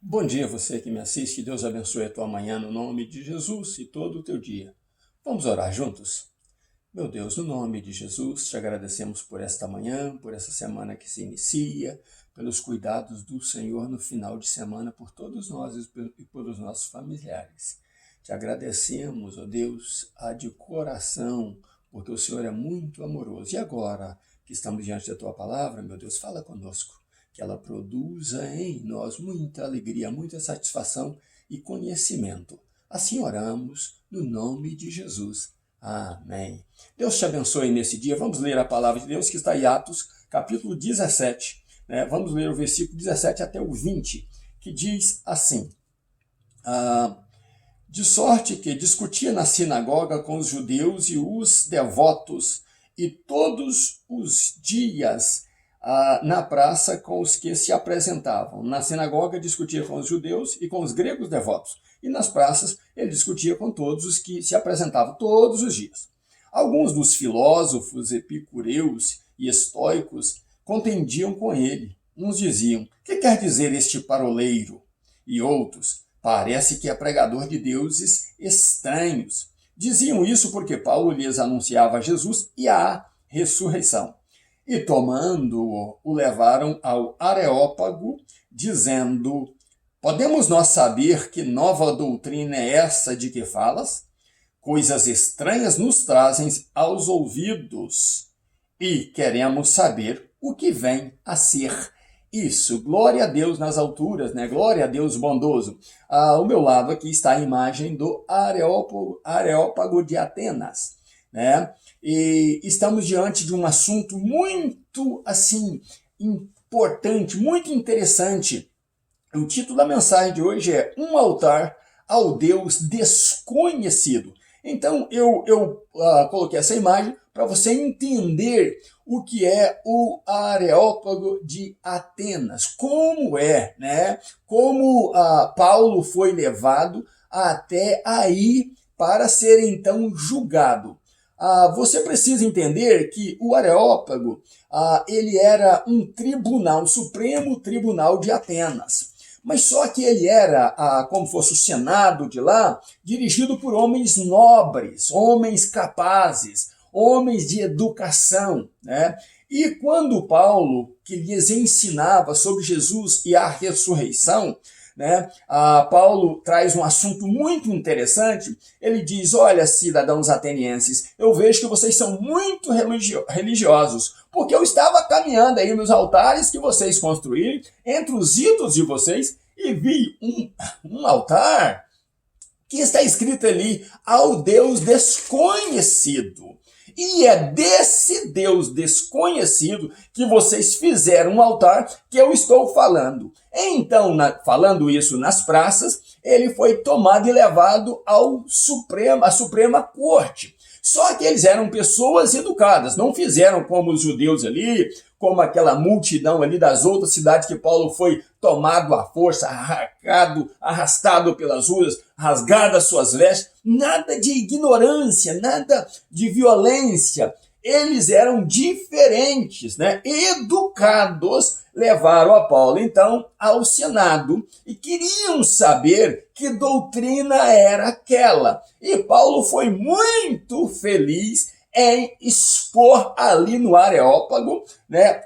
Bom dia, você que me assiste. Que Deus abençoe a tua manhã no nome de Jesus e todo o teu dia. Vamos orar juntos? Meu Deus, no nome de Jesus, te agradecemos por esta manhã, por essa semana que se inicia, pelos cuidados do Senhor no final de semana, por todos nós e por os nossos familiares. Te agradecemos, ó Deus, de coração, porque o Senhor é muito amoroso. E agora que estamos diante da tua palavra, meu Deus, fala conosco, que ela produza em nós muita alegria, muita satisfação e conhecimento. Assim oramos no nome de Jesus. Amém. Deus te abençoe nesse dia. Vamos ler a palavra de Deus que está em Atos, capítulo 17. Vamos ler o versículo 17 até o 20, que diz assim: de sorte que discutia na sinagoga com os judeus e os devotos, e todos os dias na praça com os que se apresentavam. Na sinagoga discutia com os judeus e com os gregos devotos, e nas praças ele discutia com todos os que se apresentavam todos os dias. Alguns dos filósofos epicureus e estoicos contendiam com ele. Uns diziam: que quer dizer este paroleiro? E outros: parece que é pregador de deuses estranhos. Diziam isso porque Paulo lhes anunciava Jesus e a ressurreição. E tomando-o, o levaram ao Areópago, dizendo: podemos nós saber que nova doutrina é essa de que falas? Coisas estranhas nos trazem aos ouvidos, e queremos saber o que vem a ser isso. Glória a Deus nas alturas, né? Glória a Deus bondoso. Ao meu lado aqui está a imagem do Areópago de Atenas, né? E estamos diante de um assunto muito, importante, muito interessante. O título da mensagem de hoje é Um Altar ao Deus Desconhecido. Então, eu coloquei essa imagem para você entender o que é o Areópago de Atenas. Como é, né? Como Paulo foi levado até aí para ser então julgado. Você precisa entender que o Areópago ele era um tribunal, o Supremo Tribunal de Atenas. Mas só que ele era, como fosse o Senado de lá, dirigido por homens nobres, homens capazes, homens de educação, né? E quando Paulo, que lhes ensinava sobre Jesus e a ressurreição, né, Paulo traz um assunto muito interessante. Ele diz: olha, cidadãos atenienses, eu vejo que vocês são muito religiosos, porque eu estava caminhando aí nos altares que vocês construíram, entre os ídolos de vocês, e vi um altar que está escrito ali: ao Deus desconhecido. E é desse Deus desconhecido que vocês fizeram um altar que eu estou falando. Então, falando isso nas praças, ele foi tomado e levado à Suprema Corte. Só que eles eram pessoas educadas, não fizeram como os judeus ali, como aquela multidão ali das outras cidades que Paulo foi tomado à força, arrastado pelas ruas, rasgadas suas vestes. Nada de ignorância, nada de violência. Eles eram diferentes, né? Educados, levaram a Paulo então ao Senado e queriam saber que doutrina era aquela. E Paulo foi muito feliz em expor ali no Areópago, né,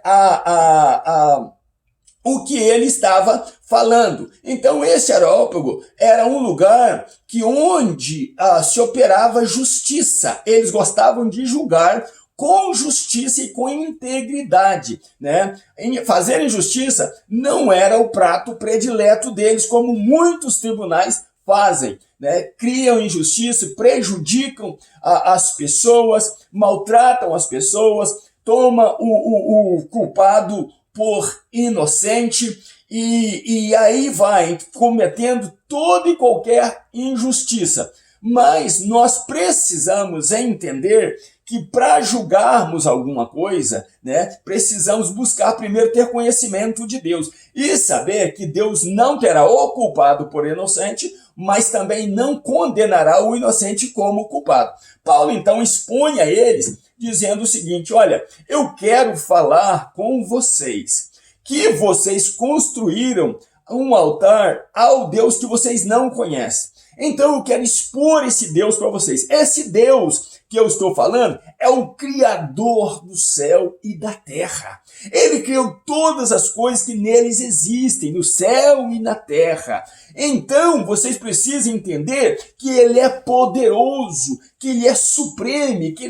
o que ele estava falando. Então esse Areópago era um lugar onde se operava justiça. Eles gostavam de julgar com justiça e com integridade, né? Fazer injustiça não era o prato predileto deles, como muitos tribunais fazem, né? Criam injustiça, prejudicam as pessoas, maltratam as pessoas, tomam o culpado por inocente e aí vai cometendo toda e qualquer injustiça. Mas nós precisamos entender que para julgarmos alguma coisa, né, precisamos buscar primeiro ter conhecimento de Deus e saber que Deus não terá o culpado por inocente, mas também não condenará o inocente como culpado. Paulo então expõe a eles dizendo o seguinte: olha, eu quero falar com vocês que vocês construíram um altar ao Deus que vocês não conhecem. Então eu quero expor esse Deus para vocês. Esse Deus que eu estou falando é o Criador do céu e da terra. Ele criou todas as coisas que neles existem, no céu e na terra. Então vocês precisam entender que ele é poderoso, que ele é supremo, que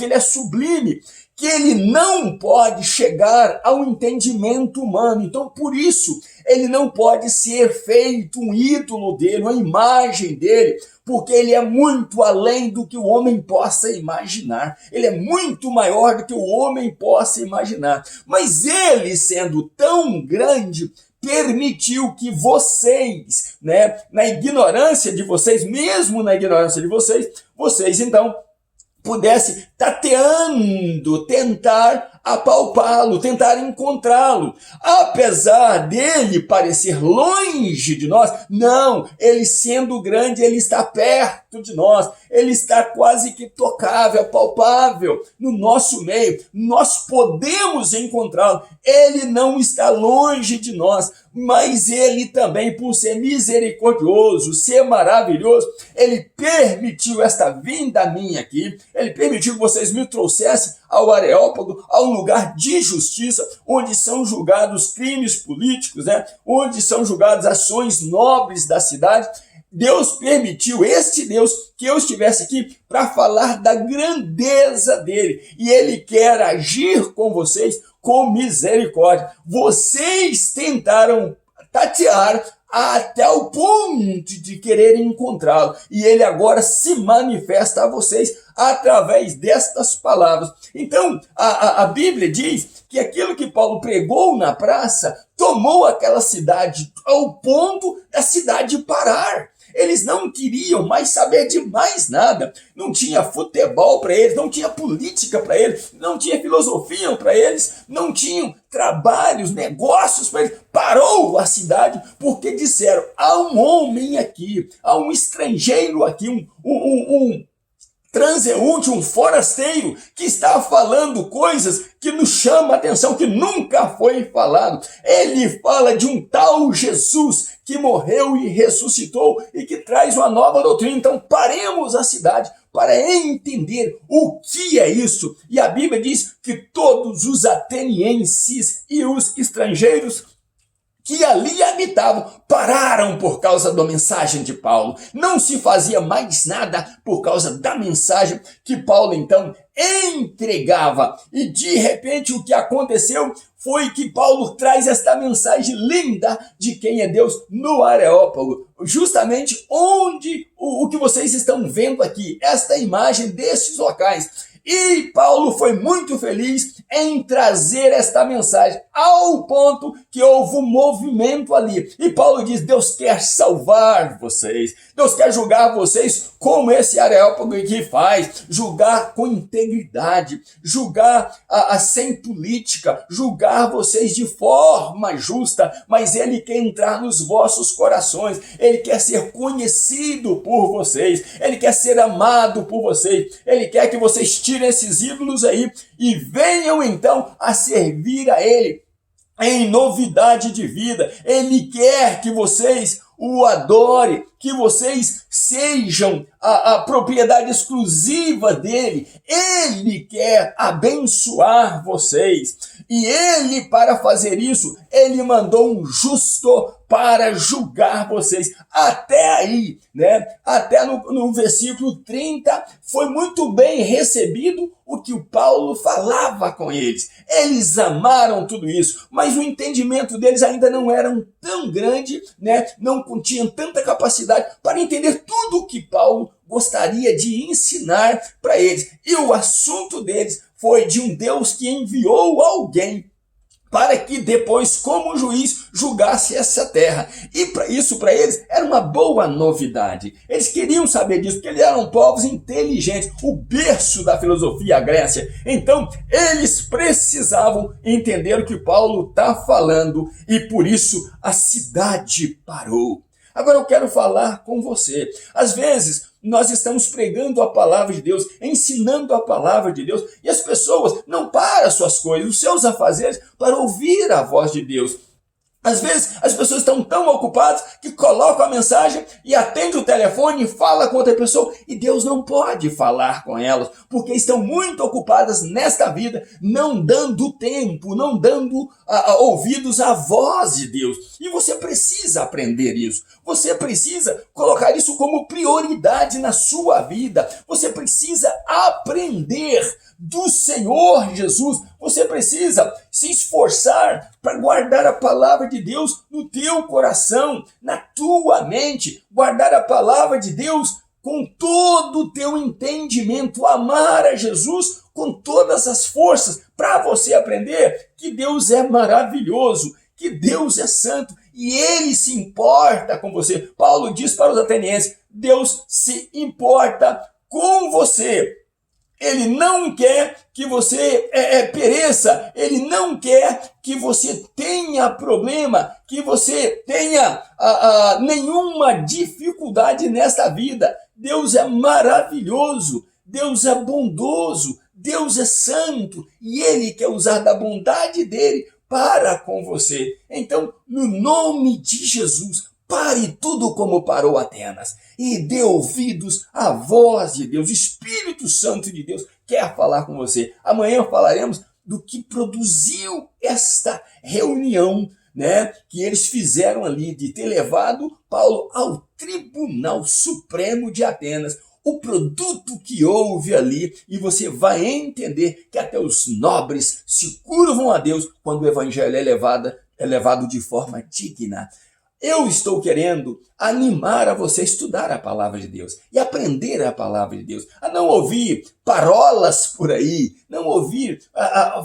ele é sublime, que ele não pode chegar ao entendimento humano. Então, por isso, ele não pode ser feito um ídolo dele, uma imagem dele, porque ele é muito além do que o homem possa imaginar. Ele é muito maior do que o homem possa imaginar. Mas ele, sendo tão grande, permitiu que vocês, na ignorância de vocês, mesmo na ignorância de vocês então pudessem tateando, tentar apalpá-lo, tentar encontrá-lo. Apesar dele parecer longe de nós, não, ele sendo grande, ele está perto de nós, ele está quase que tocável, apalpável no nosso meio, nós podemos encontrá-lo, ele não está longe de nós, mas ele também, por ser misericordioso, ser maravilhoso, ele permitiu esta vinda minha aqui, ele permitiu que vocês me trouxessem ao Areópago, ao lugar de justiça, onde são julgados crimes políticos, onde são julgadas ações nobres da cidade. Deus permitiu, este Deus, que eu estivesse aqui para falar da grandeza dele. E ele quer agir com vocês com misericórdia. Vocês tentaram tatear até o ponto de querer encontrá-lo. E ele agora se manifesta a vocês através destas palavras. Então, a Bíblia diz que aquilo que Paulo pregou na praça tomou aquela cidade ao ponto da cidade parar. Eles não queriam mais saber de mais nada. Não tinha futebol para eles, não tinha política para eles, não tinha filosofia para eles, não tinham trabalhos, negócios para eles. Parou a cidade porque disseram, há um homem aqui, há um estrangeiro aqui, um transeunte, um forasteiro, que está falando coisas que nos chamam a atenção, que nunca foi falado. Ele fala de um tal Jesus que morreu e ressuscitou e que traz uma nova doutrina. Então paremos a cidade para entender o que é isso. E a Bíblia diz que todos os atenienses e os estrangeiros que ali habitavam pararam por causa da mensagem de Paulo. Não se fazia mais nada por causa da mensagem que Paulo então entregava. E de repente o que aconteceu foi que Paulo traz esta mensagem linda de quem é Deus no Areópago. Justamente onde o que vocês estão vendo aqui, esta imagem desses locais. E Paulo foi muito feliz em trazer esta mensagem, ao ponto que houve um movimento ali. E Paulo diz, Deus quer salvar vocês, Deus quer julgar vocês como esse Areópago que faz, julgar com integridade, julgar sem política, julgar vocês de forma justa, mas ele quer entrar nos vossos corações, ele quer ser conhecido por vocês, ele quer ser amado por vocês, ele quer que vocês tirem esses ídolos aí e venham então a servir a ele em novidade de vida. Ele quer que vocês o adorem, que vocês sejam a propriedade exclusiva dele. Ele quer abençoar vocês. E ele, para fazer isso, ele mandou um justo para julgar vocês. Até aí, até no versículo 30, foi muito bem recebido o que o Paulo falava com eles. Eles amaram tudo isso, mas o entendimento deles ainda não era tão grande, não tinham tanta capacidade para entender tudo o que Paulo gostaria de ensinar para eles. E o assunto deles foi de um Deus que enviou alguém para que depois, como juiz, julgasse essa terra. E para isso, para eles, era uma boa novidade. Eles queriam saber disso, porque eles eram povos inteligentes, o berço da filosofia, a Grécia. Então, eles precisavam entender o que Paulo está falando, e por isso a cidade parou. Agora eu quero falar com você. Às vezes, nós estamos pregando a palavra de Deus, ensinando a palavra de Deus, e as pessoas não param suas coisas, os seus afazeres, para ouvir a voz de Deus. Às vezes as pessoas estão tão ocupadas que colocam a mensagem e atende o telefone e fala com outra pessoa e Deus não pode falar com elas porque estão muito ocupadas nesta vida, não dando tempo, não dando ouvidos à voz de Deus. E você precisa aprender isso. Você precisa colocar isso como prioridade na sua vida. Você precisa aprender do Senhor Jesus. Você precisa se esforçar para guardar a palavra de Deus no teu coração, na tua mente, guardar a palavra de Deus com todo o teu entendimento, amar a Jesus com todas as forças, para você aprender que Deus é maravilhoso, que Deus é santo e Ele se importa com você. Paulo diz para os atenienses, Deus se importa com você. Ele não quer que você pereça, ele não quer que você tenha problema, que você tenha nenhuma dificuldade nesta vida. Deus é maravilhoso, Deus é bondoso, Deus é santo e Ele quer usar da bondade dele para com você. Então, no nome de Jesus, pare tudo como parou Atenas e dê ouvidos à voz de Deus. O Espírito Santo de Deus quer falar com você. Amanhã falaremos do que produziu esta reunião, né, que eles fizeram ali de ter levado Paulo ao Tribunal Supremo de Atenas. O produto que houve ali, e você vai entender que até os nobres se curvam a Deus quando o evangelho é levado de forma digna. Eu estou querendo animar a você a estudar a palavra de Deus e aprender a palavra de Deus, a não ouvir parolas por aí, não ouvir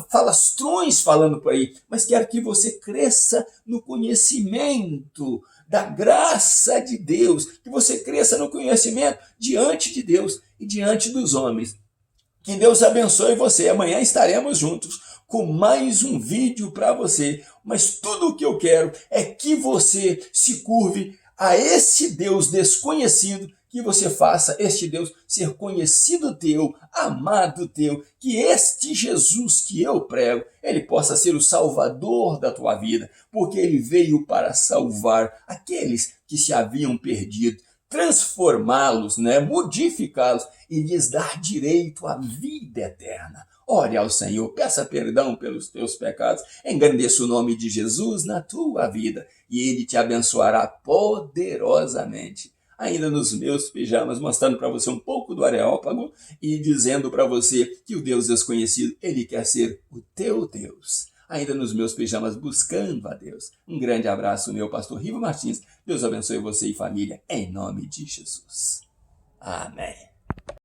falastrões falando por aí, mas quero que você cresça no conhecimento da graça de Deus, que você cresça no conhecimento diante de Deus e diante dos homens. Que Deus abençoe você. Amanhã estaremos juntos com mais um vídeo para você. Mas tudo o que eu quero é que você se curve a esse Deus desconhecido, que você faça este Deus ser conhecido teu, amado teu, que este Jesus que eu prego, ele possa ser o salvador da tua vida, porque ele veio para salvar aqueles que se haviam perdido, transformá-los, né, modificá-los e lhes dar direito à vida eterna. Ore ao Senhor, peça perdão pelos teus pecados, engrandeça o nome de Jesus na tua vida e Ele te abençoará poderosamente. Ainda nos meus pijamas, mostrando para você um pouco do Areópago e dizendo para você que o Deus desconhecido, Ele quer ser o teu Deus. Ainda nos meus pijamas, buscando a Deus. Um grande abraço, meu pastor Riva Martins. Deus abençoe você e família, em nome de Jesus. Amém.